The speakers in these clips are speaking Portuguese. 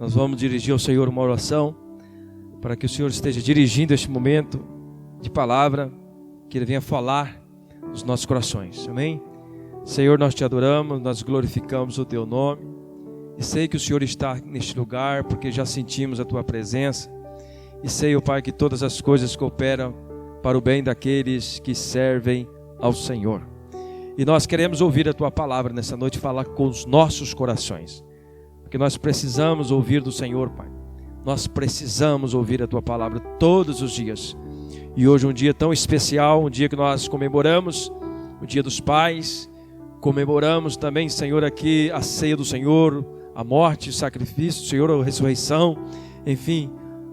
Nós vamos dirigir ao Senhor uma oração, para que o Senhor esteja dirigindo este momento de palavra, que Ele venha falar nos nossos corações, amém? Senhor, nós te adoramos, nós glorificamos o teu nome, e sei que o Senhor está neste lugar, porque já sentimos a tua presença, e sei, ó Pai, que todas as coisas cooperam para o bem daqueles que servem ao Senhor. E nós queremos ouvir a tua palavra nessa noite, falar com os nossos corações, porque nós precisamos ouvir do Senhor, Pai. Nós precisamos ouvir a tua palavra todos os dias. E hoje um dia tão especial, um dia que nós comemoramos o Dia dos Pais, comemoramos também, Senhor, aqui a ceia do Senhor, a morte, o sacrifício do Senhor, a ressurreição, enfim,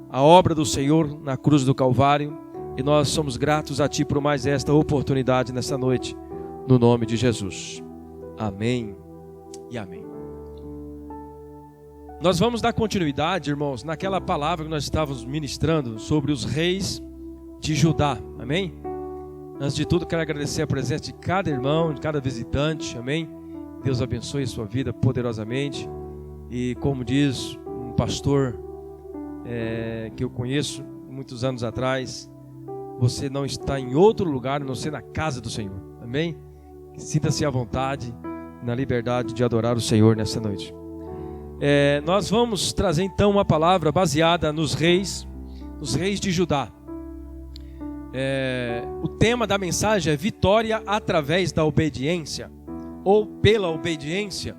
a obra do Senhor na cruz do Calvário. E nós somos gratos a Ti por mais esta oportunidade nessa noite, no nome de Jesus. Amém e amém. Nós vamos dar continuidade, irmãos, naquela palavra que nós estávamos ministrando sobre os reis de Judá, amém? Antes de tudo, quero agradecer a presença de cada irmão, de cada visitante, amém? Deus abençoe a sua vida poderosamente. E como diz um pastor que eu conheço muitos anos atrás, você não está em outro lugar a não ser na casa do Senhor, amém? Sinta-se à vontade, na liberdade de adorar o Senhor nessa noite. Nós vamos trazer então uma palavra baseada nos reis de Judá. O tema da mensagem é vitória através da obediência, ou pela obediência.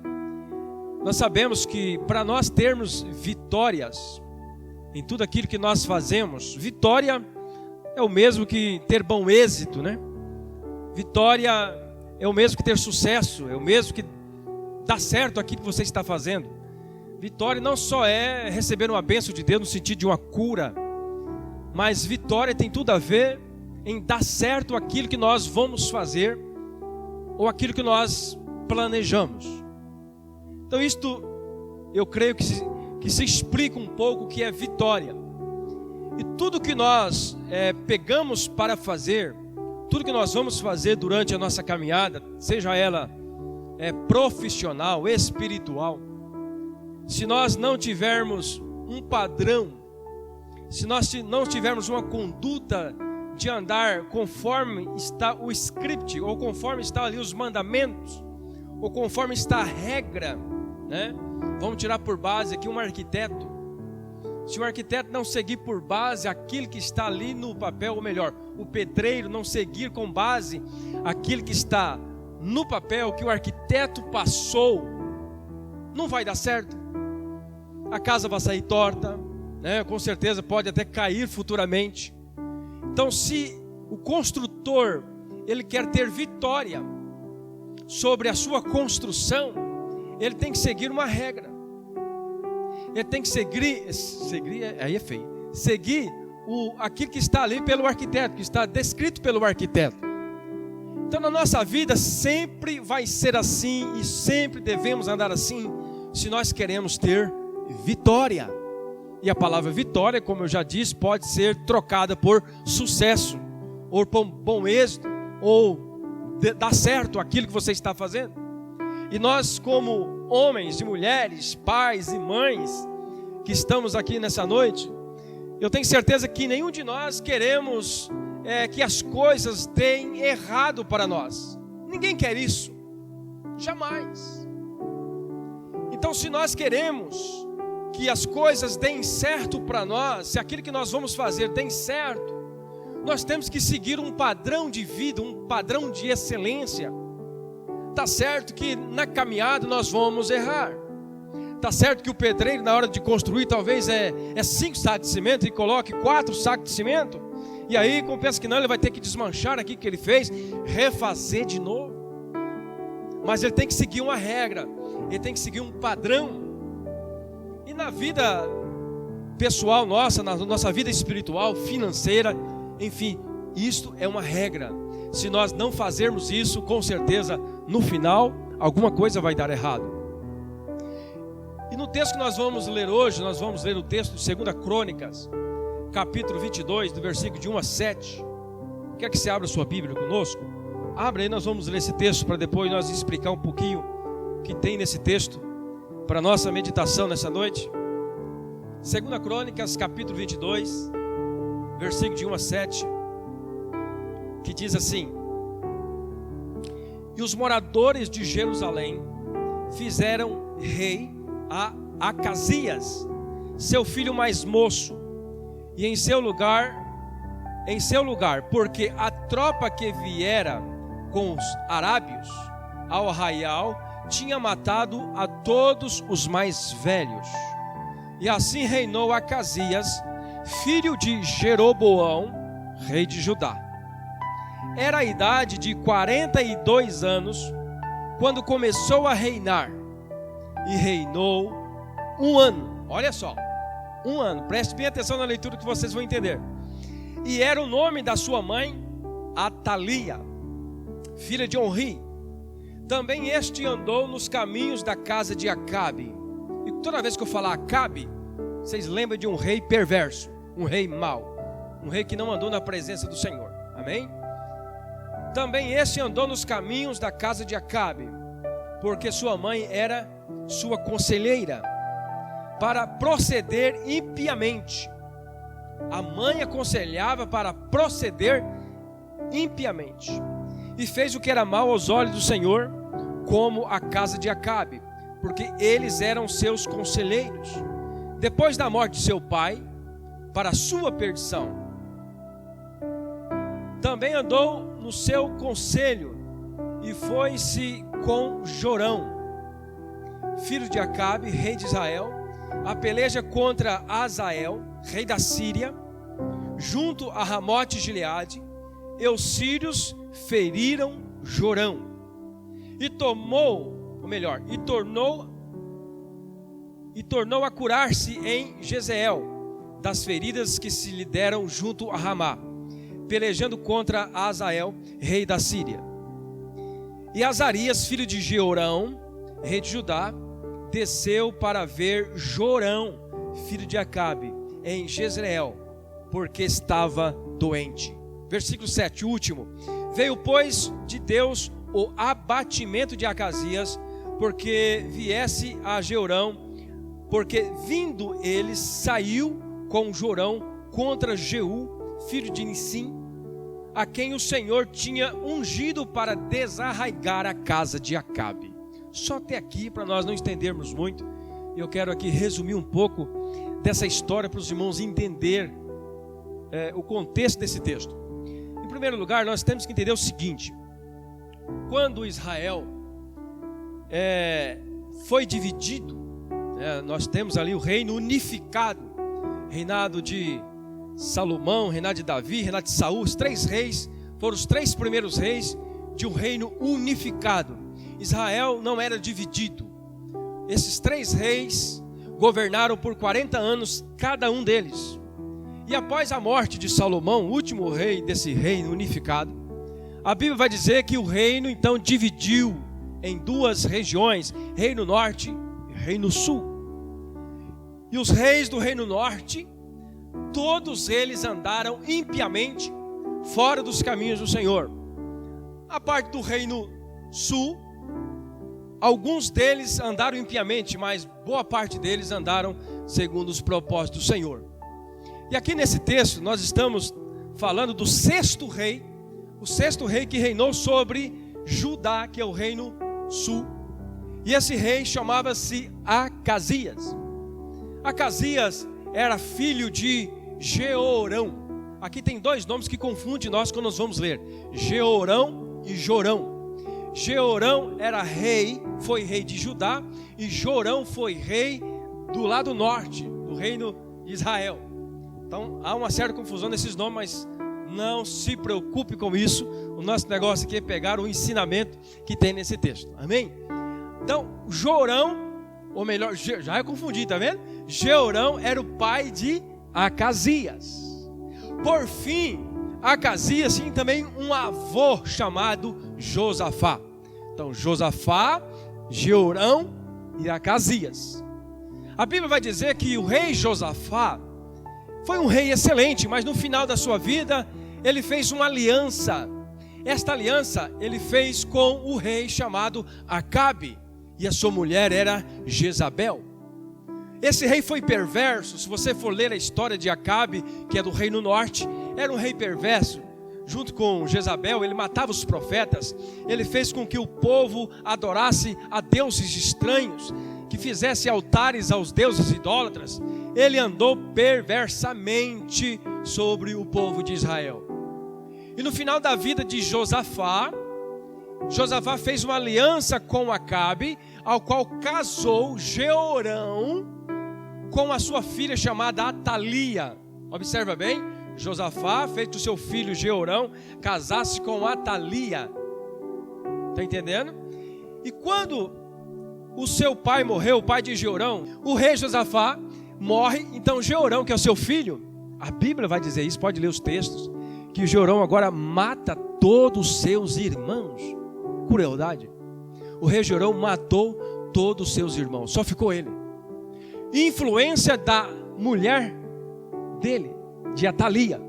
Nós sabemos que para nós termos vitórias em tudo aquilo que nós fazemos, vitória é o mesmo que ter bom êxito, né? Vitória é o mesmo que ter sucesso, é o mesmo que dar certo aquilo que você está fazendo. Vitória não só é receber uma bênção de Deus no sentido de uma cura, mas vitória tem tudo a ver em dar certo aquilo que nós vamos fazer ou aquilo que nós planejamos. Então isto, eu creio que se explica um pouco o que é vitória. E tudo que nós pegamos para fazer, tudo que nós vamos fazer durante a nossa caminhada, seja ela profissional, espiritual, se nós não tivermos um padrão, se nós não tivermos uma conduta de andar conforme está o script, ou conforme está ali os mandamentos, ou conforme está a regra, né? Vamos tirar por base aqui um arquiteto. Se o arquiteto não seguir por base aquilo que está ali no papel, ou melhor, o pedreiro não seguir com base aquilo que está no papel que o arquiteto passou, não vai dar certo. A casa vai sair torta, né? Com certeza pode até cair futuramente. Então, se o construtor ele quer ter vitória sobre a sua construção, ele tem que seguir uma regra. Ele tem que seguir aí é feio. Seguir aquilo que está ali pelo arquiteto, que está descrito pelo arquiteto. Então, na nossa vida sempre vai ser assim e sempre devemos andar assim, se nós queremos ter vitória. E a palavra vitória, como eu já disse, pode ser trocada por sucesso, ou por bom êxito, ou dar certo aquilo que você está fazendo. E nós, como homens e mulheres, pais e mães, que estamos aqui nessa noite, eu tenho certeza que nenhum de nós queremos que as coisas deem errado para nós. Ninguém quer isso, jamais. Então, se nós queremos que as coisas deem certo para nós, se aquilo que nós vamos fazer dê certo, nós temos que seguir um padrão de vida, um padrão de excelência. Tá certo que na caminhada nós vamos errar. Tá certo que o pedreiro, na hora de construir, talvez 5 sacos de cimento e coloque 4 sacos de cimento, e aí, como pensa que não, ele vai ter que desmanchar aqui que ele fez, refazer de novo. Mas ele tem que seguir uma regra, ele tem que seguir um padrão. E na vida pessoal nossa, na nossa vida espiritual, financeira, enfim, isto é uma regra. Se nós não fazermos isso, com certeza, no final, alguma coisa vai dar errado. E no texto que nós vamos ler hoje, nós vamos ler o texto de 2 Crônicas, capítulo 22, do versículo de 1 a 7. Quer que você abra sua Bíblia conosco? Abra aí, nós vamos ler esse texto para depois nós explicar um pouquinho o que tem nesse texto para nossa meditação nessa noite. 2 Crônicas, capítulo 22, versículo de 1 a 7, que diz assim: E os moradores de Jerusalém fizeram rei a Acasias, seu filho mais moço, e em seu lugar, porque a tropa que viera com os arábios ao arraial tinha matado a todos os mais velhos. E assim reinou Acasias, filho de Jeroboão, rei de Judá. Era a idade de 42 anos quando começou a reinar, e reinou 1 ano. Olha só, 1 ano. Preste bem atenção na leitura que vocês vão entender. E era o nome da sua mãe Atalia, filha de Onri. Também este andou nos caminhos da casa de Acabe. E toda vez que eu falar Acabe, vocês lembram de um rei perverso, um rei mau, um rei que não andou na presença do Senhor. Amém? Também este andou nos caminhos da casa de Acabe, porque sua mãe era sua conselheira, para proceder impiamente. A mãe aconselhava para proceder impiamente. E fez o que era mal aos olhos do Senhor, como a casa de Acabe, porque eles eram seus conselheiros. Depois da morte de seu pai, para sua perdição, também andou no seu conselho, e foi-se com Jorão, filho de Acabe, rei de Israel, a peleja contra Azael, rei da Síria, junto a Ramote de Gileade. E os sírios feriram Jorão, e tornou a curar-se em Jezeel das feridas que se lhe deram junto a Ramá, pelejando contra Azael, rei da Síria. E Azarias, filho de Jeorão, rei de Judá, desceu para ver Jorão, filho de Acabe, em Jezreel, porque estava doente. Versículo 7, último. Veio, pois, de Deus o abatimento de Acasias, porque viesse a Jeorão, porque vindo ele saiu com Jorão contra Jeú, filho de Nissim, a quem o Senhor tinha ungido para desarraigar a casa de Acabe. Só até aqui, para nós não estendermos muito, eu quero aqui resumir um pouco dessa história para os irmãos entender o contexto desse texto. Em primeiro lugar, nós temos que entender o seguinte: quando Israel foi dividido, nós temos ali o reino unificado, reinado de Salomão, reinado de Davi, reinado de Saul. Os 3 reis foram os 3 primeiros reis de um reino unificado. Israel não era dividido. Esses 3 reis governaram por 40 anos cada um deles. E após a morte de Salomão, o último rei desse reino unificado, a Bíblia vai dizer que o reino então dividiu em 2 regiões, Reino Norte e Reino Sul. E os reis do Reino Norte, todos eles andaram impiamente fora dos caminhos do Senhor. A parte do Reino Sul, alguns deles andaram impiamente, mas boa parte deles andaram segundo os propósitos do Senhor. E aqui nesse texto nós estamos falando do 6º rei, o 6º rei que reinou sobre Judá, que é o Reino Sul. E esse rei chamava-se Acasias. Acasias era filho de Jeorão. Aqui tem 2 nomes que confundem nós quando nós vamos ler: Jeorão e Jorão. Jeorão era rei, foi rei de Judá, e Jorão foi rei do lado norte, do reino de Israel. Então há uma certa confusão nesses nomes, mas não se preocupe com isso. O nosso negócio aqui é pegar o ensinamento que tem nesse texto. Amém? Então, Jorão, ou melhor, já eu confundi, tá vendo? Jeorão era o pai de Acasias. Por fim, Acasias tinha também um avô chamado Josafá. Então, Josafá, Jeorão e Acasias. A Bíblia vai dizer que o rei Josafá foi um rei excelente, mas no final da sua vida ele fez uma aliança. Esta aliança ele fez com o rei chamado Acabe, e a sua mulher era Jezabel. Esse rei foi perverso. Se você for ler a história de Acabe, que é do reino norte, era um rei perverso. Junto com Jezabel, ele matava os profetas. Ele fez com que o povo adorasse a deuses estranhos, que fizesse altares aos deuses idólatras. Ele andou perversamente sobre o povo de Israel. E no final da vida de Josafá fez uma aliança com Acabe, ao qual casou Jeorão com a sua filha chamada Atalia. Observa bem, Josafá fez que o seu filho Jeorão casasse com Atalia. Está entendendo? E quando o seu pai morreu, o pai de Jeorão, o rei Josafá morre. Então Jeorão, que é o seu filho, a Bíblia vai dizer isso, pode ler os textos, que Jeorão agora mata todos os seus irmãos. Crueldade. O rei Jeorão matou todos os seus irmãos, só ficou ele. Influência da mulher dele, de Atalia.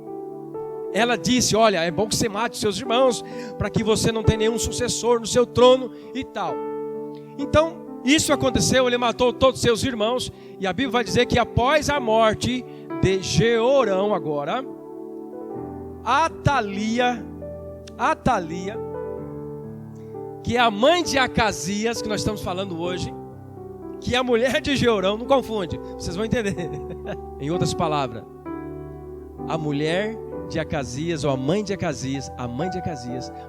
Ela disse: olha, é bom que você mate seus irmãos, para que você não tenha nenhum sucessor no seu trono e tal. Então, isso aconteceu, ele matou todos os seus irmãos. E a Bíblia vai dizer que após a morte de Jeorão agora, Atalia, que é a mãe de Acasias, que nós estamos falando hoje, que é a mulher de Jeorão, não confunde, vocês vão entender. Em outras palavras, a mulher de Acasias, ou a mãe de Acasias,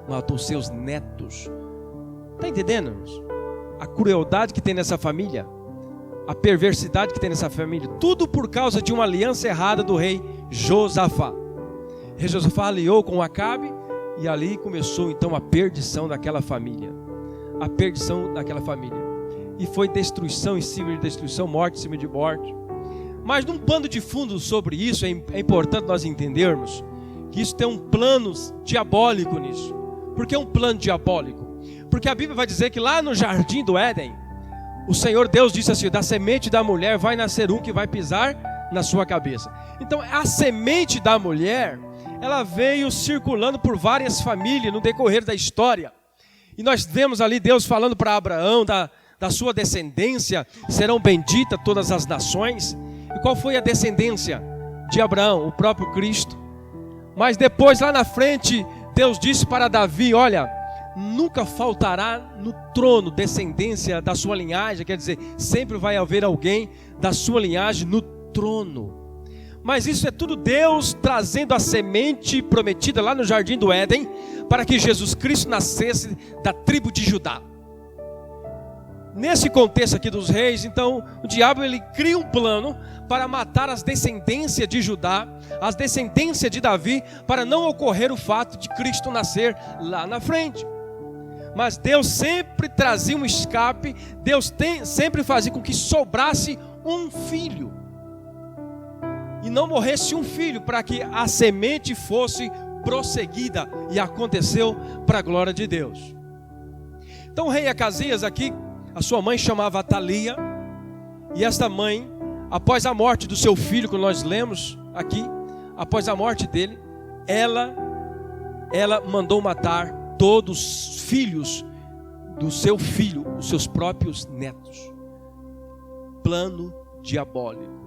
matou seus netos. Está entendendo, irmãos? A crueldade que tem nessa família, a perversidade que tem nessa família, tudo por causa de uma aliança errada do rei Josafá. O rei Josafá aliou com Acabe, e ali começou então a perdição daquela família. A perdição daquela família. E foi destruição em cima de destruição, morte em cima de morte. Mas num pano de fundo sobre isso, é importante nós entendermos que isso tem um plano diabólico nisso. Por que um plano diabólico? Porque a Bíblia vai dizer que lá no jardim do Éden, o Senhor Deus disse assim: da semente da mulher vai nascer um que vai pisar na sua cabeça. Então a semente da mulher, ela veio circulando por várias famílias no decorrer da história. E nós vemos ali Deus falando para Abraão, da sua descendência serão benditas todas as nações. E qual foi a descendência de Abraão? O próprio Cristo. Mas depois, lá na frente, Deus disse para Davi: olha, nunca faltará no trono descendência da sua linhagem. Quer dizer, sempre vai haver alguém da sua linhagem no trono. Mas isso é tudo Deus trazendo a semente prometida lá no jardim do Éden, para que Jesus Cristo nascesse da tribo de Judá. Nesse contexto aqui dos reis, então, o diabo ele cria um plano para matar as descendências de Judá, as descendências de Davi, para não ocorrer o fato de Cristo nascer lá na frente. Mas Deus sempre trazia um escape, Deus sempre fazia com que sobrasse um filho, e não morresse um filho, para que a semente fosse prosseguida, e aconteceu para a glória de Deus. Então o rei Acasias aqui, a sua mãe chamava Atalia, e esta mãe, após a morte do seu filho, que nós lemos aqui, após a morte dele, ela mandou matar todos os filhos do seu filho, os seus próprios netos. Plano diabólico.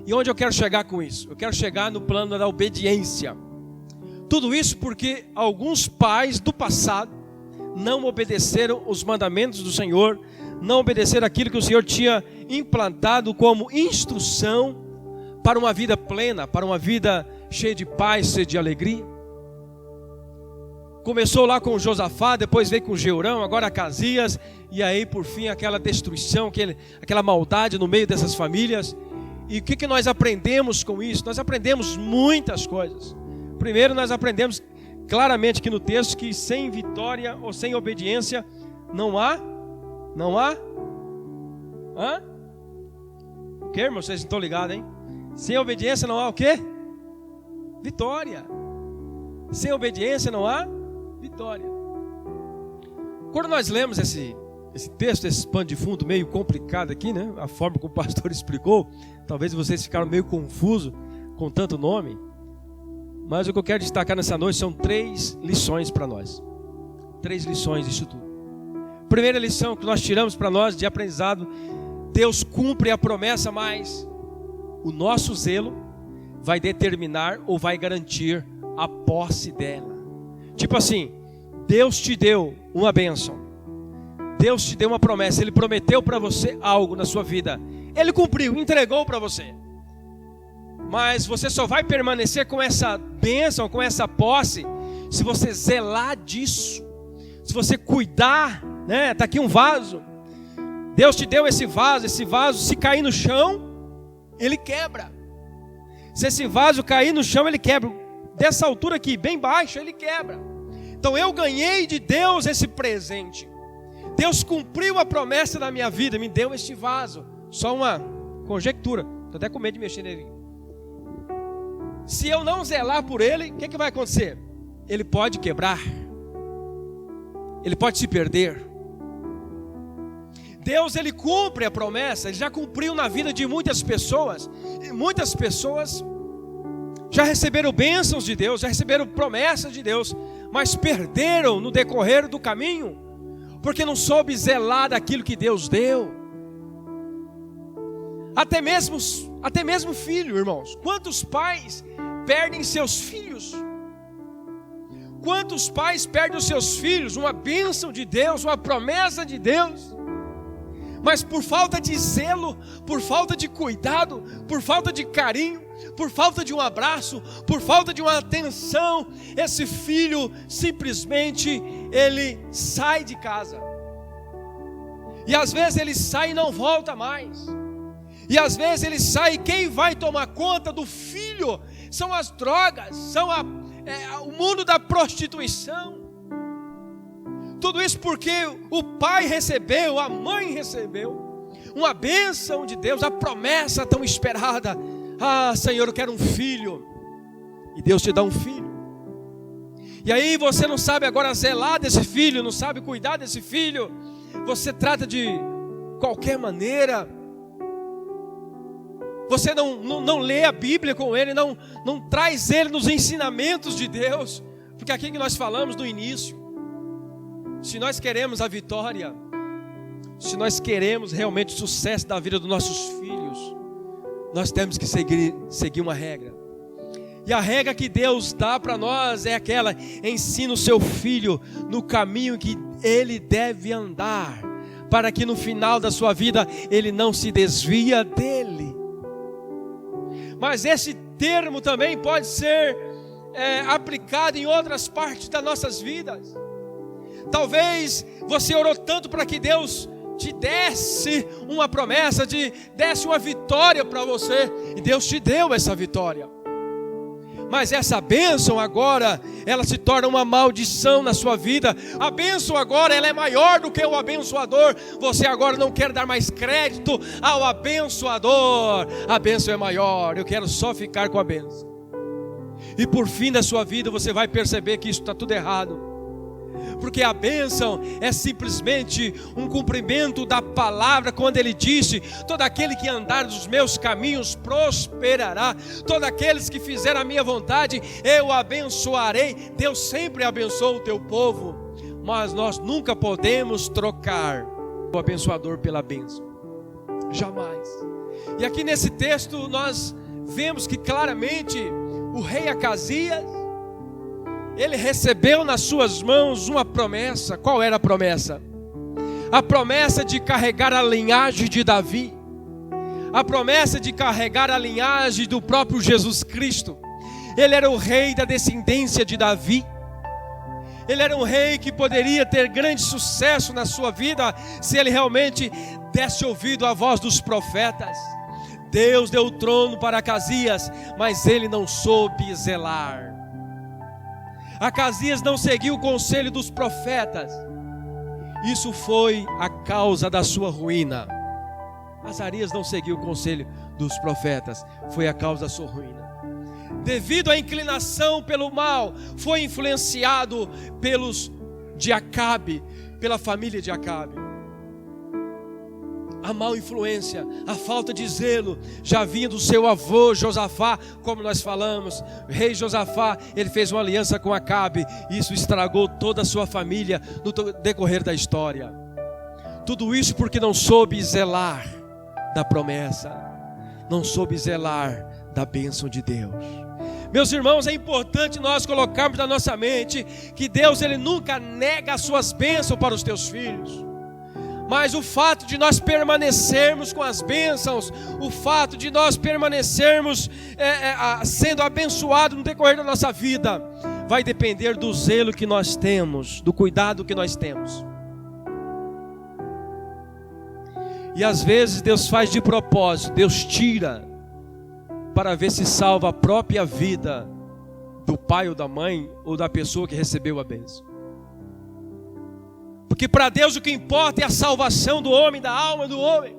E onde eu quero chegar com isso? Eu quero chegar no plano da obediência. Tudo isso porque alguns pais do passado não obedeceram os mandamentos do Senhor, não obedeceram aquilo que o Senhor tinha implantado como instrução para uma vida plena, para uma vida cheia de paz, cheia de alegria. Começou lá com Josafá, depois veio com Jeorão, agora Acasias, e aí por fim aquela destruição, aquela maldade no meio dessas famílias. E o que nós aprendemos com isso? Nós aprendemos muitas coisas. Primeiro, nós aprendemos claramente aqui no texto que sem vitória ou sem obediência não há? Hã? O que, irmão? Vocês não estão ligados, hein? Sem obediência não há o quê? Vitória. Sem obediência não há vitória. Quando nós lemos esse texto, esse pano de fundo meio complicado aqui, né? A forma como o pastor explicou, talvez vocês ficaram meio confusos com tanto nome. Mas o que eu quero destacar nessa noite são 3 lições para nós. 3 lições disso tudo. Primeira lição que nós tiramos para nós de aprendizado Deus cumpre a promessa, mas o nosso zelo vai determinar ou vai garantir a posse dela. Tipo assim, Deus te deu uma bênção, Deus te deu uma promessa, Ele prometeu para você algo na sua vida, Ele cumpriu, entregou para você. Mas você só vai permanecer com essa bênção, com essa posse, se você zelar disso, se você cuidar, né? Está aqui um vaso, Deus te deu esse vaso se cair no chão, ele quebra. Se esse vaso cair no chão, ele quebra. Dessa altura aqui, bem baixo, ele quebra. Então eu ganhei de Deus esse presente. Deus cumpriu a promessa na minha vida, me deu este vaso. Só uma conjectura, estou até com medo de mexer nele. Se eu não zelar por ele, o que vai acontecer? Ele pode quebrar, ele pode se perder. Deus, Ele cumpre a promessa, Ele já cumpriu na vida de muitas pessoas, e muitas pessoas já receberam bênçãos de Deus, já receberam promessas de Deus, mas perderam no decorrer do caminho, porque não soube zelar daquilo que Deus deu. Até mesmo filho, irmãos. Quantos pais perdem seus filhos? Quantos pais perdem os seus filhos? Uma bênção de Deus, uma promessa de Deus, mas por falta de zelo, por falta de cuidado, por falta de carinho, por falta de um abraço, por falta de uma atenção, esse filho simplesmente ele sai de casa. E às vezes ele sai e não volta mais. E às vezes ele sai e quem vai tomar conta do filho são as drogas, são o mundo da prostituição. Tudo isso porque o pai recebeu, a mãe recebeu uma bênção de Deus, a promessa tão esperada. Ah, Senhor, eu quero um filho. E Deus te dá um filho. E aí você não sabe agora zelar desse filho, não sabe cuidar desse filho. Você trata de qualquer maneira. Você não lê a Bíblia com ele, não traz ele nos ensinamentos de Deus. Porque aquilo que nós falamos no início, se nós queremos a vitória, se nós queremos realmente o sucesso da vida dos nossos filhos, nós temos que seguir uma regra. E a regra que Deus dá para nós é aquela: ensina o seu filho no caminho que ele deve andar, para que no final da sua vida ele não se desvia dele. Mas esse termo também pode ser aplicado em outras partes das nossas vidas. Talvez você orou tanto para que Deus te desse uma promessa, te desse uma vitória para você, e Deus te deu essa vitória. Mas essa bênção agora, ela se torna uma maldição na sua vida. A bênção agora, ela é maior do que o abençoador. Você agora não quer dar mais crédito ao abençoador. A bênção é maior, eu quero só ficar com a bênção. E por fim da sua vida você vai perceber que isso está tudo errado. Porque a bênção é simplesmente um cumprimento da palavra, quando ele disse: todo aquele que andar nos meus caminhos prosperará, todos aqueles que fizerem a minha vontade eu abençoarei. Deus sempre abençoa o teu povo, mas nós nunca podemos trocar o abençoador pela bênção, jamais. E aqui nesse texto nós vemos que claramente o rei Acasias, ele recebeu nas suas mãos uma promessa. Qual era a promessa? A promessa de carregar a linhagem de Davi, a promessa de carregar a linhagem do próprio Jesus Cristo. Ele era o rei da descendência de Davi. Ele era um rei que poderia ter grande sucesso na sua vida se ele realmente desse ouvido à voz dos profetas. Deus deu o trono para Acasias, mas ele não soube zelar. Acasias não seguiu o conselho dos profetas. Isso foi a causa da sua ruína. Azarias não seguiu o conselho dos profetas, foi a causa da sua ruína. Devido à inclinação pelo mal, foi influenciado de Acabe, pela família de Acabe. A má influência, a falta de zelo já vinha do seu avô Josafá, como nós falamos. O rei Josafá, ele fez uma aliança com Acabe, e isso estragou toda a sua família no decorrer da história. Tudo isso porque não soube zelar. da promessa, não soube zelar da bênção de Deus. Meus irmãos, é importante nós colocarmos na nossa mente que Deus, Ele nunca nega as suas bênçãos para os teus filhos. Mas o fato de nós permanecermos com as bênçãos, o fato de nós permanecermos sendo abençoados no decorrer da nossa vida, vai depender do zelo que nós temos, do cuidado que nós temos. E às vezes Deus faz de propósito, Deus tira para ver se salva a própria vida do pai ou da mãe ou da pessoa que recebeu a bênção. Porque para Deus o que importa é a salvação do homem, da alma do homem.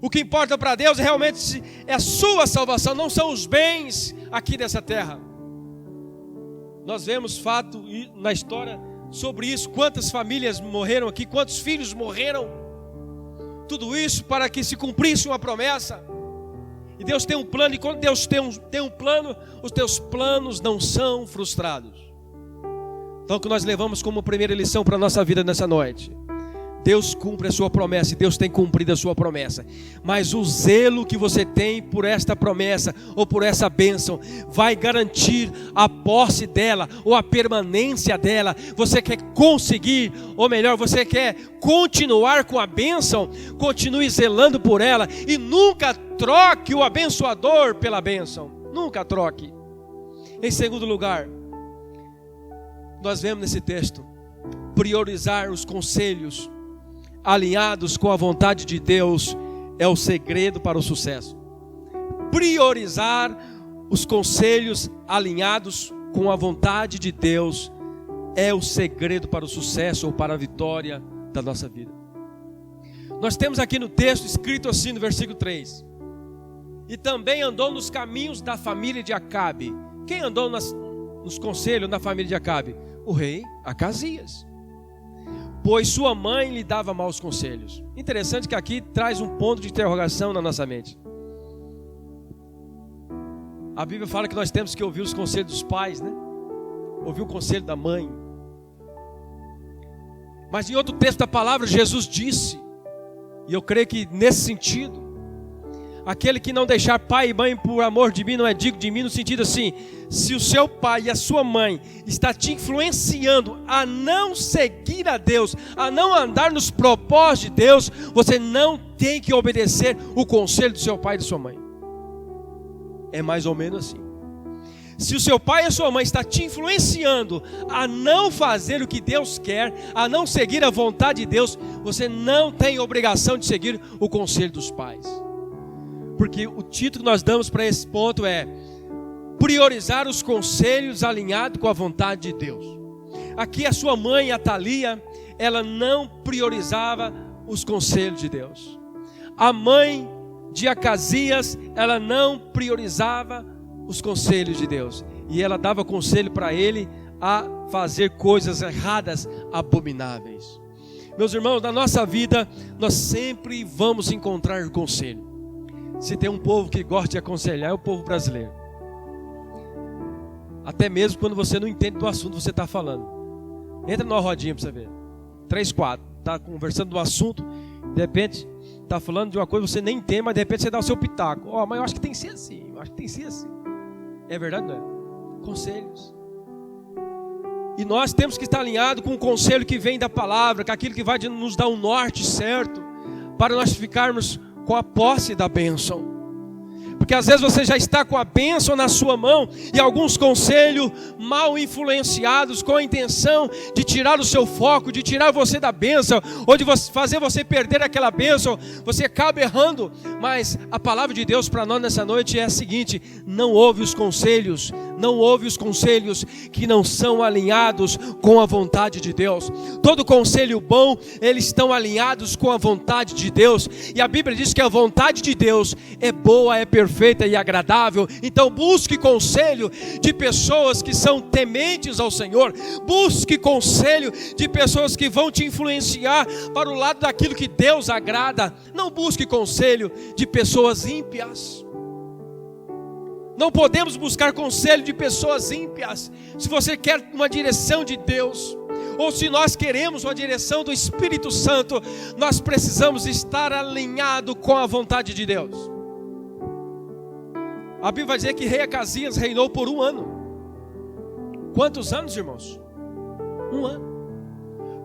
O que importa para Deus realmente é a sua salvação, não são os bens aqui dessa terra. Nós vemos fato na história sobre isso, quantas famílias morreram aqui, quantos filhos morreram. Tudo isso para que se cumprisse uma promessa. E Deus tem um plano, e quando Deus tem um plano, os teus planos não são frustrados. Então o que nós levamos como primeira lição para a nossa vida nessa noite: Deus cumpre a sua promessa, e Deus tem cumprido a sua promessa. Mas o zelo que você tem por esta promessa, ou por essa bênção, vai garantir a posse dela, ou a permanência dela. Você quer conseguir, ou melhor, você quer continuar com a bênção, continue zelando por ela, e nunca troque o abençoador pela bênção. Nunca troque. Em segundo lugar, nós vemos nesse texto, priorizar os conselhos alinhados com a vontade de Deus é o segredo para o sucesso. Priorizar os conselhos alinhados com a vontade de Deus é o segredo para o sucesso ou para a vitória da nossa vida. Nós temos aqui no texto escrito assim no versículo 3: e também andou nos caminhos da família de Acabe. Quem andou nos conselhos da família de Acabe? O rei Acasias, pois sua mãe lhe dava maus conselhos. Interessante que aqui traz um ponto de interrogação na nossa mente. A Bíblia fala que nós temos que ouvir os conselhos dos pais, né? Ouvir o conselho da mãe. Mas em outro texto da palavra, Jesus disse, e eu creio que nesse sentido, aquele que não deixar pai e mãe por amor de mim não é digno de mim, no sentido assim: se o seu pai e a sua mãe está te influenciando a não seguir a Deus, a não andar nos propósitos de Deus, você não tem que obedecer o conselho do seu pai e da sua mãe. É mais ou menos assim. Se o seu pai e a sua mãe está te influenciando a não fazer o que Deus quer, a não seguir a vontade de Deus, você não tem obrigação de seguir o conselho dos pais. Porque o título que nós damos para esse ponto é priorizar os conselhos alinhados com a vontade de Deus. Aqui a sua mãe, a Thalia, ela não priorizava os conselhos de Deus. A mãe de Acasias, ela não priorizava os conselhos de Deus. E ela dava conselho para ele a fazer coisas erradas, abomináveis. Meus irmãos, na nossa vida, nós sempre vamos encontrar conselho. Se tem um povo que gosta de aconselhar, é o povo brasileiro. Até mesmo quando você não entende do assunto que você está falando. Entra numa rodinha para você ver. 3, 4. Está conversando do assunto, de repente está falando de uma coisa que você nem entende, mas de repente você dá o seu pitaco. Mas eu acho que tem que ser assim. Eu acho que tem que ser assim. É verdade, não é? Conselhos. E nós temos que estar alinhados com o conselho que vem da palavra, com aquilo que vai nos dar um norte certo, para nós ficarmos com a posse da bênção. Porque às vezes você já está com a bênção na sua mão e alguns conselhos mal influenciados com a intenção de tirar o seu foco, de tirar você da bênção, ou de fazer você perder aquela bênção, você acaba errando. Mas a palavra de Deus para nós nessa noite é a seguinte: não ouve os conselhos que não são alinhados com a vontade de Deus. Todo conselho bom, eles estão alinhados com a vontade de Deus, e a Bíblia diz que a vontade de Deus é boa, é perfeita e agradável. Então busque conselho de pessoas que são tementes ao Senhor, busque conselho de pessoas que vão te influenciar para o lado daquilo que Deus agrada. Não busque conselho de pessoas ímpias. Não podemos buscar conselho de pessoas ímpias. Se você quer uma direção de Deus, ou se nós queremos a direção do Espírito Santo, nós precisamos estar alinhado com a vontade de Deus. A Bíblia vai dizer que rei Acasias reinou por 1 ano. Quantos anos, irmãos? 1 ano.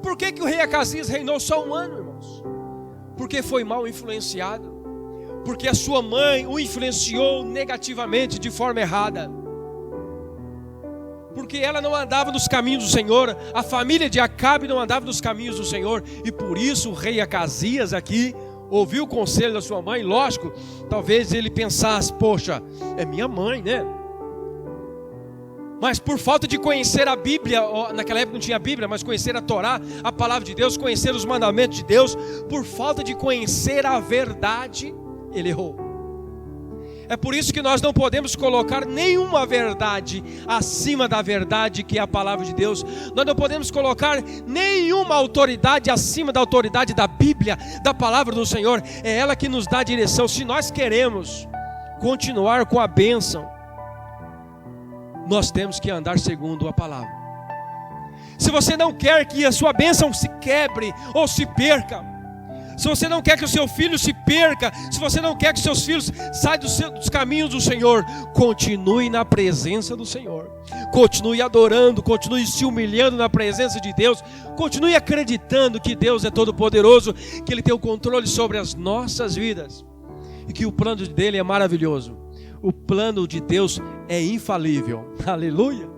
Por que o rei Acasias reinou só 1 ano, irmãos? Porque foi mal influenciado. Porque a sua mãe o influenciou negativamente, de forma errada. Porque ela não andava nos caminhos do Senhor. A família de Acabe não andava nos caminhos do Senhor. E por isso o rei Acasias aqui ouviu o conselho da sua mãe. Lógico, talvez ele pensasse: poxa, é minha mãe, né? Mas por falta de conhecer a Bíblia, naquela época não tinha Bíblia, mas conhecer a Torá, a palavra de Deus, conhecer os mandamentos de Deus, por falta de conhecer a verdade, ele errou. É por isso que nós não podemos colocar nenhuma verdade acima da verdade que é a palavra de Deus. Nós não podemos colocar nenhuma autoridade acima da autoridade da Bíblia, da palavra do Senhor. É ela que nos dá a direção. Se nós queremos continuar com a bênção, nós temos que andar segundo a palavra. Se você não quer que a sua bênção se quebre ou se perca, se você não quer que o seu filho se perca, se você não quer que os seus filhos saiam dos caminhos do Senhor, continue na presença do Senhor, continue adorando, continue se humilhando na presença de Deus, continue acreditando que Deus é todo poderoso, que Ele tem o controle sobre as nossas vidas e que o plano dele é maravilhoso. O plano de Deus é infalível. Aleluia.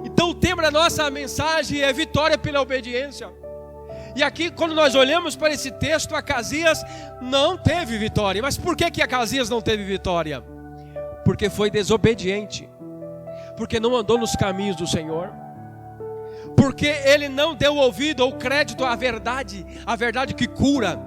Então o tema da nossa mensagem é vitória pela obediência. E aqui, quando nós olhamos para esse texto, Acasias não teve vitória. Mas por que Acasias não teve vitória? Porque foi desobediente, porque não andou nos caminhos do Senhor, porque ele não deu ouvido ou crédito à verdade, a verdade que cura,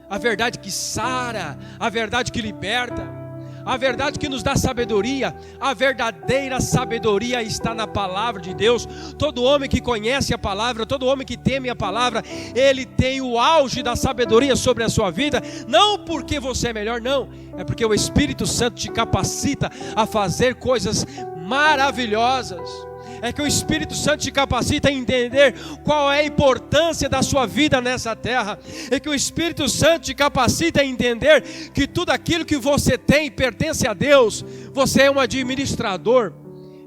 a verdade que sara, a verdade que liberta, a verdade que nos dá sabedoria. A verdadeira sabedoria está na palavra de Deus. Todo homem que conhece a palavra, todo homem que teme a palavra, ele tem o auge da sabedoria sobre a sua vida. Não porque você é melhor, não, é porque o Espírito Santo te capacita a fazer coisas maravilhosas. É que o Espírito Santo te capacita a entender qual é a importância da sua vida nessa terra. É que o Espírito Santo te capacita a entender que tudo aquilo que você tem pertence a Deus. Você é um administrador,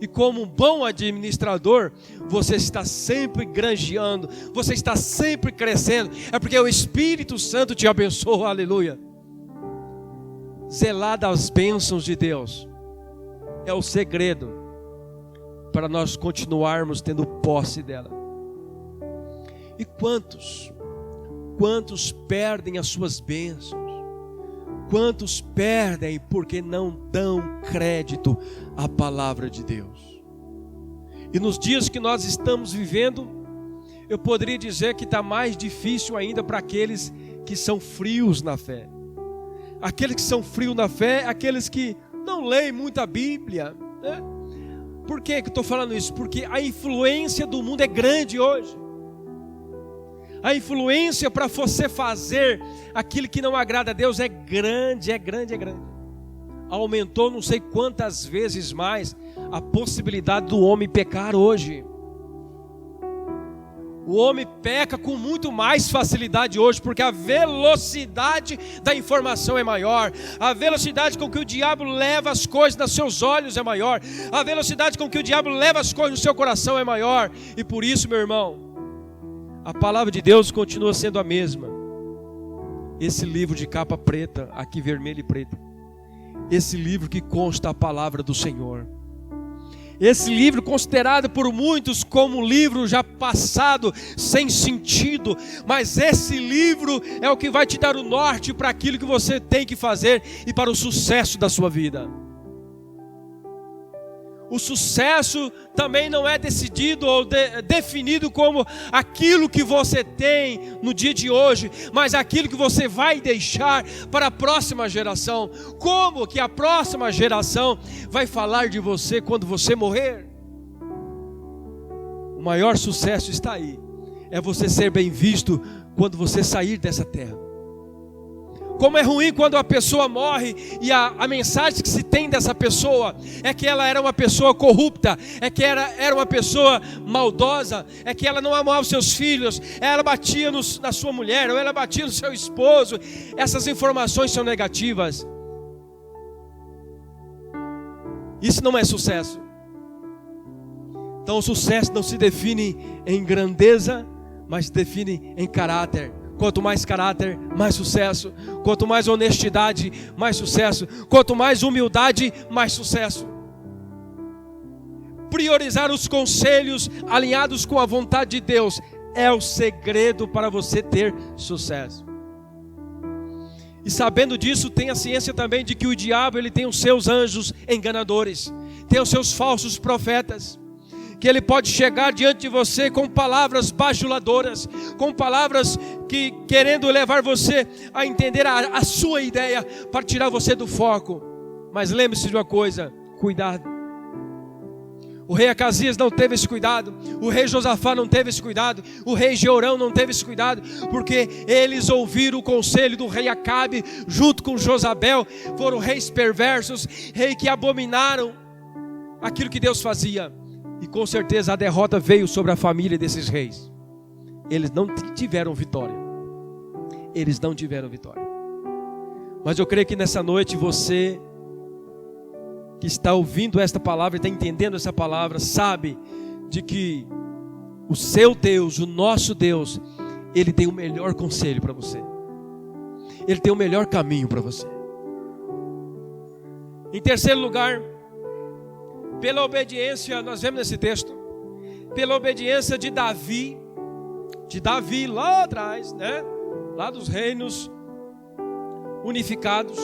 e como um bom administrador, você está sempre granjeando, você está sempre crescendo. É porque o Espírito Santo te abençoa, aleluia. Zelar das bênçãos de Deus é o segredo para nós continuarmos tendo posse dela. E quantos perdem as suas bênçãos? Quantos perdem porque não dão crédito à palavra de Deus? E nos dias que nós estamos vivendo, eu poderia dizer que está mais difícil ainda para aqueles que são frios na fé. Aqueles que são frios na fé, aqueles que não leem muito a Bíblia, né? Por que eu estou falando isso? Porque a influência do mundo é grande hoje. A influência para você fazer aquilo que não agrada a Deus é grande, é grande, é grande. Aumentou não sei quantas vezes mais a possibilidade do homem pecar hoje. O homem peca com muito mais facilidade hoje, porque a velocidade da informação é maior, a velocidade com que o diabo leva as coisas nos seus olhos é maior, a velocidade com que o diabo leva as coisas no seu coração é maior. E por isso, meu irmão, a palavra de Deus continua sendo a mesma. Esse livro de capa preta, aqui vermelha e preta, esse livro que consta a palavra do Senhor, esse livro considerado por muitos como um livro já passado, sem sentido, mas esse livro é o que vai te dar o norte para aquilo que você tem que fazer e para o sucesso da sua vida. O sucesso também não é decidido ou definido como aquilo que você tem no dia de hoje, mas aquilo que você vai deixar para a próxima geração. Como que a próxima geração vai falar de você quando você morrer? O maior sucesso está aí. É você ser bem visto quando você sair dessa terra. Como é ruim quando a pessoa morre e a mensagem que se tem dessa pessoa é que ela era uma pessoa corrupta, é que era uma pessoa maldosa, é que ela não amava os seus filhos, ela batia na sua mulher, ou ela batia no seu esposo. Essas informações são negativas. Isso não é sucesso. Então o sucesso não se define em grandeza, mas se define em caráter. Quanto mais caráter, mais sucesso. Quanto mais honestidade, mais sucesso. Quanto mais humildade, mais sucesso. Priorizar os conselhos alinhados com a vontade de Deus é o segredo para você ter sucesso. E sabendo disso, tenha ciência também de que o diabo ele tem os seus anjos enganadores, tem os seus falsos profetas, que ele pode chegar diante de você com palavras bajuladoras, com palavras que querendo levar você a entender a sua ideia, para tirar você do foco. Mas lembre-se de uma coisa, cuidado. O rei Acasias não teve esse cuidado, o rei Josafá não teve esse cuidado, o rei Jeorão não teve esse cuidado, porque eles ouviram o conselho do rei Acabe, junto com Josabel. Foram reis perversos, reis que abominaram aquilo que Deus fazia. E com certeza a derrota veio sobre a família desses reis. Eles não tiveram vitória. Eles não tiveram vitória. Mas eu creio que nessa noite você que está ouvindo esta palavra e está entendendo essa palavra, sabe de que o seu Deus, o nosso Deus, Ele tem o melhor conselho para você. Ele tem o melhor caminho para você. Em terceiro lugar, pela obediência, nós vemos nesse texto, pela obediência de Davi lá atrás, né? Lá dos reinos unificados,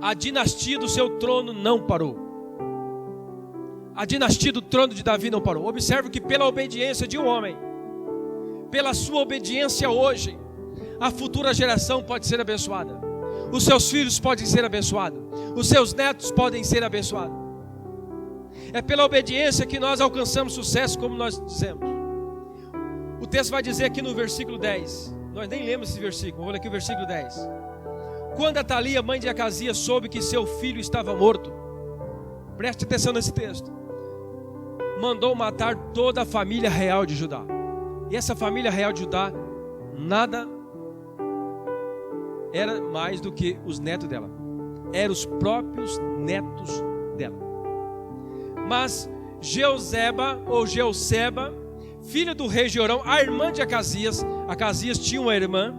a dinastia do seu trono não parou. A dinastia do trono de Davi não parou. Observe que pela obediência de um homem, pela sua obediência hoje, a futura geração pode ser abençoada. Os seus filhos podem ser abençoados. Os seus netos podem ser abençoados. É pela obediência que nós alcançamos sucesso, como nós dizemos. O texto vai dizer aqui no versículo 10. Nós nem lemos esse versículo, vou ler aqui o versículo 10. Quando Atalia, mãe de Acasias, soube que seu filho estava morto, preste atenção nesse texto, mandou matar toda a família real de Judá. E essa família real de Judá, nada era mais do que os netos dela. Eram os próprios netos dela. Mas Jeuzeba, ou Jeuseba, filha do rei Jeorão, a irmã de Acasias tinha uma irmã,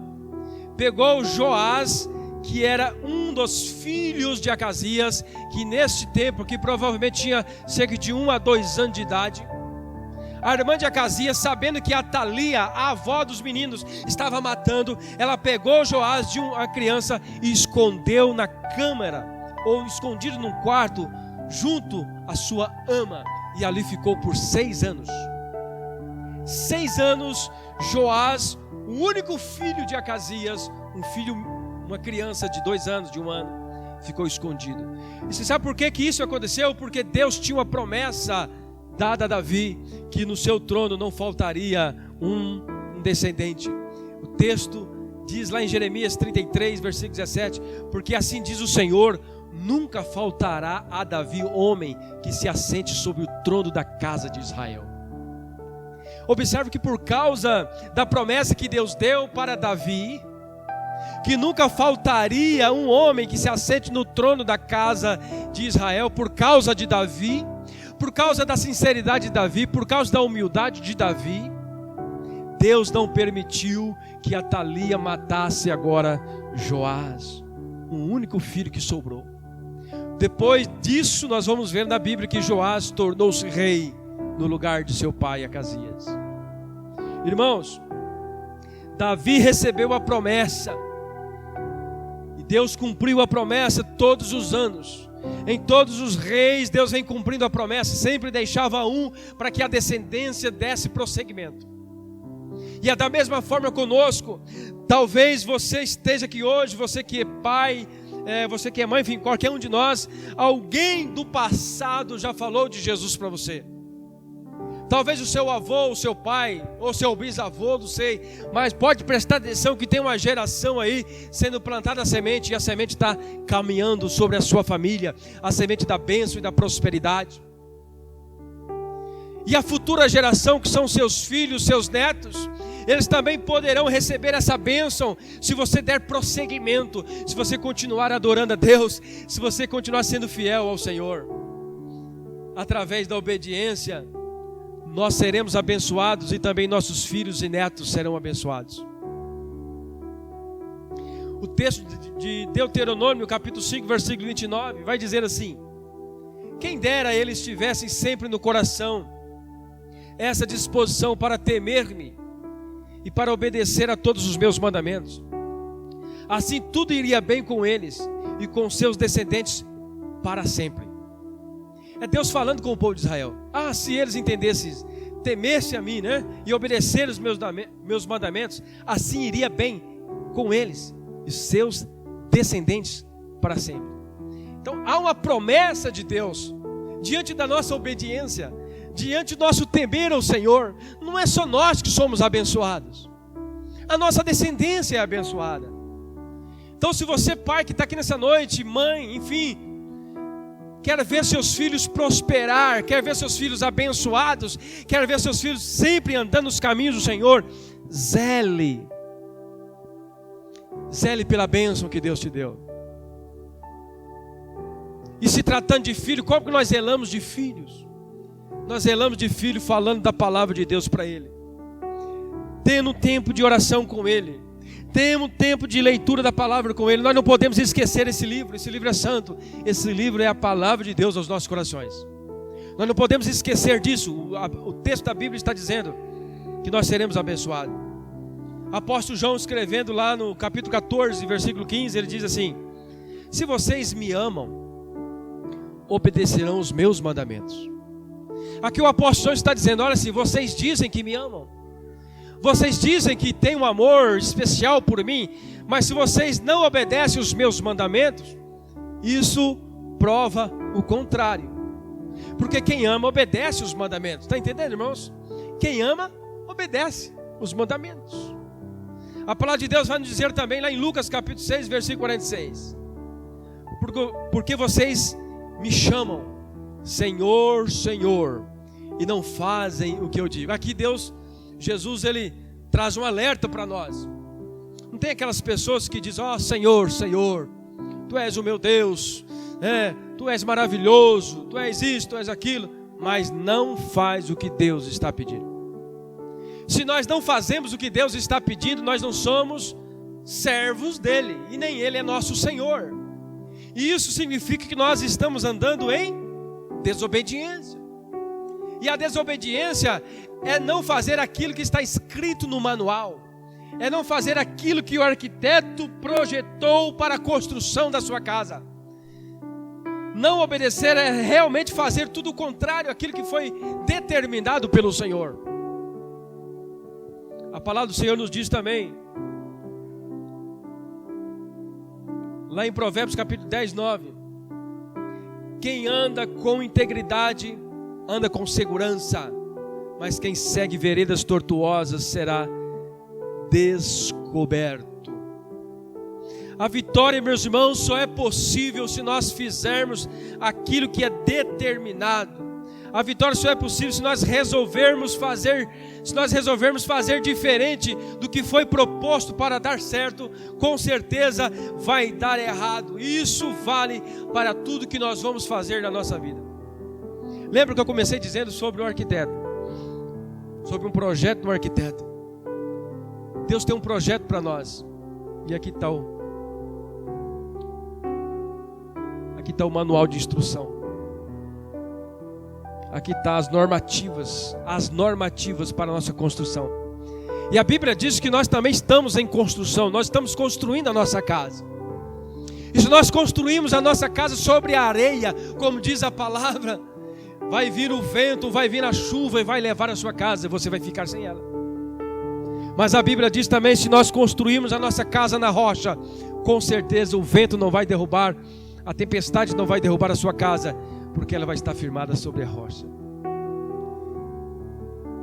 pegou Joás, que era um dos filhos de Acasias, que neste tempo, que provavelmente tinha cerca de 1 a 2 anos de idade. A irmã de Acasias, sabendo que Atalia, a avó dos meninos, estava matando, ela pegou Joás de uma criança e escondeu na câmara, ou escondido num quarto, junto à sua ama, e ali ficou por 6 anos. 6 anos, Joás, o único filho de Acasias, uma criança de 2 anos, de 1 ano, ficou escondido. E você sabe por que isso aconteceu? Porque Deus tinha uma promessa dada a Davi, que no seu trono não faltaria um descendente. O texto diz lá em Jeremias 33, versículo 17, porque assim diz o Senhor: nunca faltará a Davi homem que se assente sobre o trono da casa de Israel. Observe que por causa da promessa que Deus deu para Davi, que nunca faltaria um homem que se assente no trono da casa de Israel, por causa de Davi, por causa da sinceridade de Davi, por causa da humildade de Davi, Deus não permitiu que Atalia matasse agora Joás, o único filho que sobrou. Depois disso nós vamos ver na Bíblia que Joás tornou-se rei no lugar de seu pai Acasias. Irmãos, Davi recebeu a promessa, e Deus cumpriu a promessa todos os anos. Em todos os reis Deus vem cumprindo a promessa, sempre deixava um para que a descendência desse prosseguimento. E é da mesma forma conosco. Talvez você esteja aqui hoje, você que é pai, você que é mãe, enfim, qualquer um de nós, alguém do passado já falou de Jesus para você, Talvez o seu avô, o seu pai, ou seu bisavô, não sei. Mas pode prestar atenção que tem uma geração aí sendo plantada a semente. E a semente está caminhando sobre a sua família. A semente da bênção e da prosperidade. E a futura geração, que são seus filhos, seus netos, eles também poderão receber essa bênção se você der prosseguimento, se você continuar adorando a Deus, se você continuar sendo fiel ao Senhor. Através da obediência, nós seremos abençoados e também nossos filhos e netos serão abençoados. O texto de Deuteronômio, capítulo 5, versículo 29, vai dizer assim: quem dera eles tivessem sempre no coração essa disposição para temer-me e para obedecer a todos os meus mandamentos. Assim tudo iria bem com eles e com seus descendentes para sempre. É Deus falando com o povo de Israel. Se eles entendessem, temessem a mim, né? E obedecessem os meus mandamentos, assim iria bem com eles e seus descendentes para sempre. Então há uma promessa de Deus diante da nossa obediência, diante do nosso temer ao Senhor. Não é só nós que somos abençoados, a nossa descendência é abençoada. Então, se você, pai que está aqui nessa noite, mãe, enfim, quer ver seus filhos prosperar, quer ver seus filhos abençoados, quer ver seus filhos sempre andando nos caminhos do Senhor, zele pela bênção que Deus te deu. E se tratando de filho, como que nós zelamos de filhos? Nós zelamos de filho falando da palavra de Deus para ele, tendo tempo de oração com ele, tendo tempo de leitura da palavra com ele. Nós não podemos esquecer esse livro é santo, esse livro é a palavra de Deus aos nossos corações. Nós não podemos esquecer disso. O texto da Bíblia está dizendo que nós seremos abençoados. Apóstolo João, escrevendo lá no capítulo 14, versículo 15, ele diz assim: se vocês me amam, obedecerão os meus mandamentos. Aqui o apóstolo João está dizendo: olha assim, vocês dizem que me amam, vocês dizem que têm um amor especial por mim, mas se vocês não obedecem os meus mandamentos, isso prova o contrário. Porque quem ama obedece os mandamentos. Está entendendo, irmãos? Quem ama obedece os mandamentos. A palavra de Deus vai nos dizer também lá em Lucas capítulo 6, versículo 46: porque vocês me chamam Senhor, Senhor, e não fazem o que eu digo. Aqui Jesus, ele traz um alerta para nós. Não tem aquelas pessoas que dizem: Senhor, Senhor, Tu és o meu Deus, Tu és maravilhoso, Tu és isso, Tu és aquilo, mas não faz o que Deus está pedindo. Se nós não fazemos o que Deus está pedindo, nós não somos servos dele, e nem ele é nosso Senhor. E isso significa que nós estamos andando em desobediência. E a desobediência é não fazer aquilo que está escrito no manual, é não fazer aquilo que o arquiteto projetou para a construção da sua casa. Não obedecer é realmente fazer tudo o contrário àquilo que foi determinado pelo Senhor. A palavra do Senhor nos diz também, lá em Provérbios capítulo 10, 9: quem anda com integridade anda com segurança, mas quem segue veredas tortuosas será descoberto. A vitória, meus irmãos, só é possível se nós fizermos aquilo que é determinado. A vitória só é possível se nós resolvermos fazer diferente do que foi proposto para dar certo. Com certeza vai dar errado. Isso vale para tudo que nós vamos fazer na nossa vida. Lembra que eu comecei dizendo sobre o arquiteto, sobre um projeto do arquiteto. Deus tem um projeto para nós. E aqui está o manual de instrução. Aqui está as normativas para a nossa construção. E a Bíblia diz que nós também estamos em construção, nós estamos construindo a nossa casa. E se nós construímos a nossa casa sobre a areia, como diz a palavra, vai vir o vento, vai vir a chuva e vai levar a sua casa, e você vai ficar sem ela. Mas a Bíblia diz também, se nós construímos a nossa casa na rocha, com certeza o vento não vai derrubar, a tempestade não vai derrubar a sua casa, porque ela vai estar firmada sobre a rocha.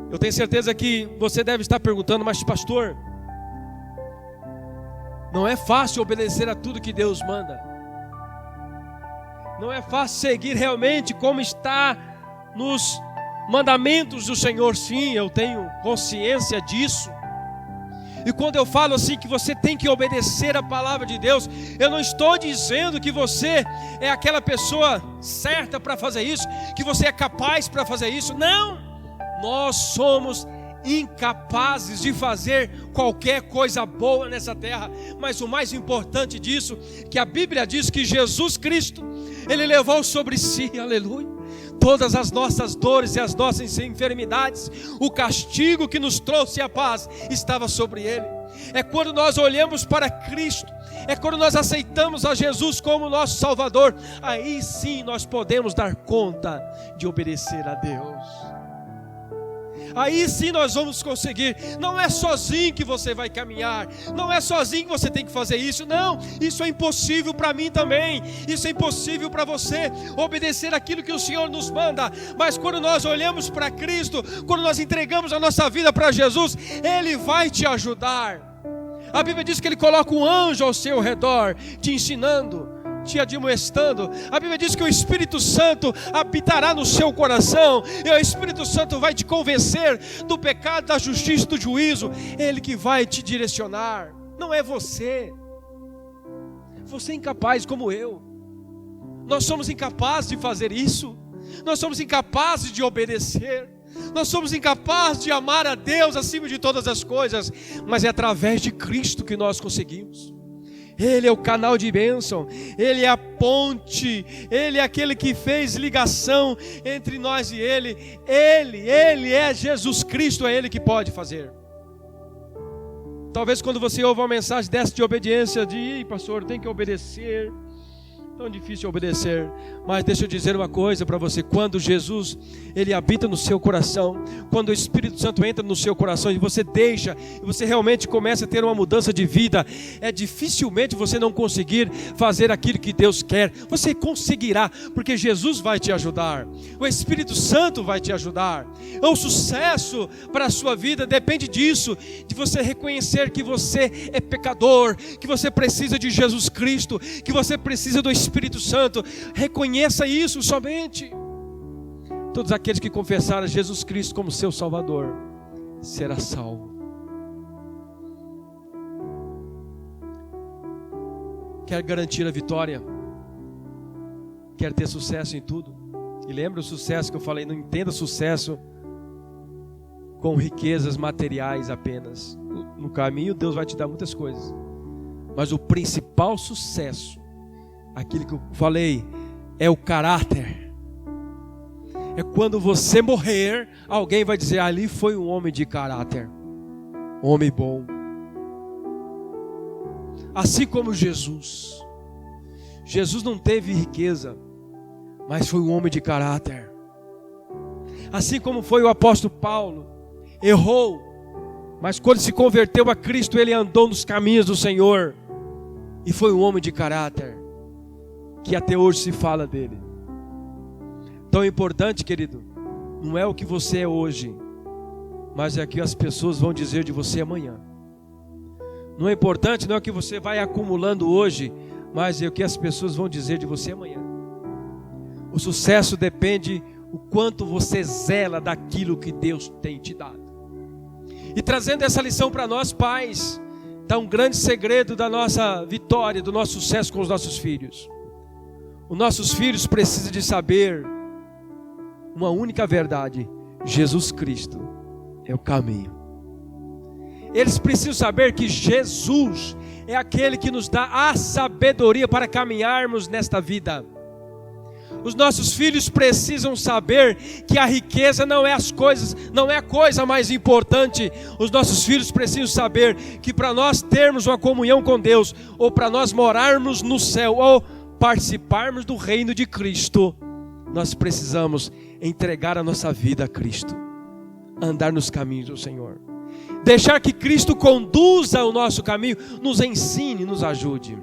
Eu tenho certeza que você deve estar perguntando, mas pastor, não é fácil obedecer a tudo que Deus manda. Não é fácil seguir realmente como está nos mandamentos do Senhor. Sim, eu tenho consciência disso. E quando eu falo assim que você tem que obedecer a palavra de Deus, eu não estou dizendo que você é aquela pessoa certa para fazer isso, que você é capaz para fazer isso. Não! Nós somos incapazes de fazer qualquer coisa boa nessa terra. Mas o mais importante disso, que a Bíblia diz que Jesus Cristo, Ele levou sobre si, aleluia, todas as nossas dores e as nossas enfermidades. O castigo que nos trouxe a paz estava sobre Ele. É quando nós olhamos para Cristo, é quando nós aceitamos a Jesus como nosso Salvador, aí sim nós podemos dar conta de obedecer a Deus. Aí sim nós vamos conseguir. Não é sozinho que você vai caminhar, não é sozinho que você tem que fazer isso. Não, isso é impossível para mim também, isso é impossível para você, obedecer aquilo que o Senhor nos manda. Mas quando nós olhamos para Cristo, quando nós entregamos a nossa vida para Jesus, Ele vai te ajudar. A Bíblia diz que Ele coloca um anjo ao seu redor, te ensinando, te admoestando. A Bíblia diz que o Espírito Santo habitará no seu coração, e o Espírito Santo vai te convencer do pecado, da justiça e do juízo. Ele que vai te direcionar, não é você. Você é incapaz como eu. Nós somos incapazes de fazer isso. Nós somos incapazes de obedecer. Nós somos incapazes de amar a Deus acima de todas as coisas. Mas é através de Cristo que nós conseguimos. Ele é o canal de bênção, Ele é a ponte, Ele é aquele que fez ligação entre nós e Ele. Ele é Jesus Cristo, é Ele que pode fazer. Talvez quando você ouve uma mensagem dessa de obediência, de pastor, tem que obedecer, tão difícil obedecer. Mas deixa eu dizer uma coisa para você: quando Jesus, Ele habita no seu coração, quando o Espírito Santo entra no seu coração e você deixa, e você realmente começa a ter uma mudança de vida, é dificilmente você não conseguir fazer aquilo que Deus quer. Você conseguirá, porque Jesus vai te ajudar, o Espírito Santo vai te ajudar. O sucesso para a sua vida depende disso, de você reconhecer que você é pecador, que você precisa de Jesus Cristo, que você precisa do Espírito Santo. Reconheça isso somente. Todos aqueles que confessarem Jesus Cristo como seu Salvador será salvo. Quer garantir a vitória? Quer ter sucesso em tudo? E lembra o sucesso que eu falei, não entenda sucesso com riquezas materiais apenas. No caminho Deus vai te dar muitas coisas, mas o principal sucesso, aquilo que eu falei, é o caráter. É quando você morrer, alguém vai dizer: ali foi um homem de caráter, um homem bom. Assim como Jesus não teve riqueza, mas foi um homem de caráter. Assim como foi o apóstolo Paulo, errou, mas quando se converteu a Cristo, ele andou nos caminhos do Senhor, e foi um homem de caráter, que até hoje se fala dele. Tão importante, querido, não é o que você é hoje, mas é o que as pessoas vão dizer de você amanhã. Não é importante, não é o que você vai acumulando hoje, mas é o que as pessoas vão dizer de você amanhã. O sucesso depende o quanto você zela daquilo que Deus tem te dado. E trazendo essa lição para nós pais, está um grande segredo da nossa vitória, do nosso sucesso com os nossos filhos. Os nossos filhos precisam de saber uma única verdade: Jesus Cristo é o caminho. Eles precisam saber que Jesus é aquele que nos dá a sabedoria para caminharmos nesta vida. Os nossos filhos precisam saber que a riqueza não é a coisa mais importante. Os nossos filhos precisam saber que para nós termos uma comunhão com Deus, ou para nós morarmos no céu, ou participarmos do reino de Cristo, nós precisamos entregar a nossa vida a Cristo, andar nos caminhos do Senhor, deixar que Cristo conduza o nosso caminho, nos ensine, nos ajude.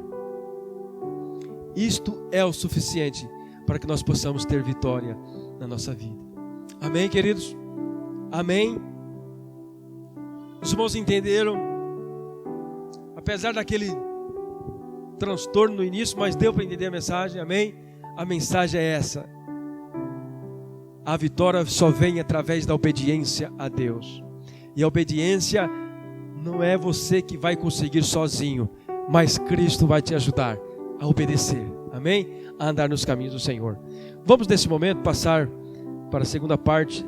Isto é o suficiente para que nós possamos ter vitória na nossa vida. Amém, queridos? Amém? Os irmãos entenderam, apesar daquele transtorno no início, mas deu para entender a mensagem, amém? A mensagem é essa: a vitória só vem através da obediência a Deus. E a obediência não é você que vai conseguir sozinho, mas Cristo vai te ajudar a obedecer, amém? A andar nos caminhos do Senhor. Vamos nesse momento passar para a segunda parte